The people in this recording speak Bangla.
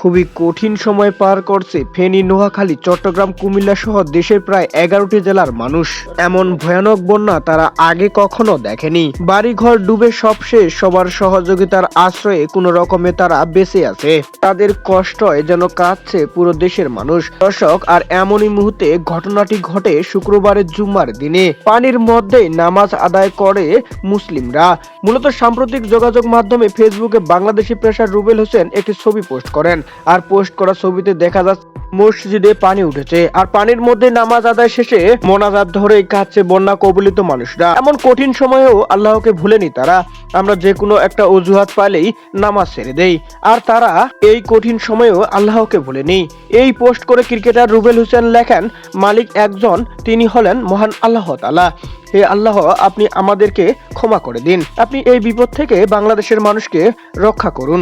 খুবই কঠিন সময় পার করছে ফেনী, নোয়াখালী, চট্টগ্রাম, কুমিল্লা সহ দেশের প্রায় 11টি জেলার মানুষ। এমন ভয়ানক বন্যা তারা আগে কখনো দেখেনি। বাড়িঘর ডুবে সব শেষ, সবার সহযোগিতার আশ্রয়ে কোনো রকমে তারা বেঁচে আছে। তাদের কষ্টয় যেন কাঁদছে পুরো দেশের মানুষ। দর্শক, আর এমনই মুহূর্তে ঘটনাটি ঘটে শুক্রবারের জুম্মার দিনে। পানির মধ্যেই নামাজ আদায় করে মুসলিমরা। মূলত সাম্প্রতিক যোগাযোগ মাধ্যমে ফেসবুকে বাংলাদেশি পেশার রুবেল হোসেন একটি ছবি পোস্ট করেন। আর পোস্ট করা ছবিতে দেখা যাচ্ছে মসজিদে পানি উঠেছে, আর পানির মধ্যে নামাজ আদায় শেষে মোনাজাত ধরে কাঁদছে বন্যা কবলিত মানুষরা। এমন কঠিন সময়েও আল্লাহকে ভুলেনি তারা। আমরা যে কোনো একটা অজুহাত পাইলেই নামাজ ছেড়ে দেই, আর তারা এই কঠিন সময়েও আল্লাহকে ভুলেনি। এই পোস্ট করে ক্রিকেটার রুবেল হোসেন লেখেন, মালিক একজন, তিনি হলেন মহান আল্লাহ তাআলা। হে আল্লাহ, আপনি আমাদেরকে ক্ষমা করে দিন। আপনি এই বিপদ থেকে বাংলাদেশের মানুষকে রক্ষা করুন।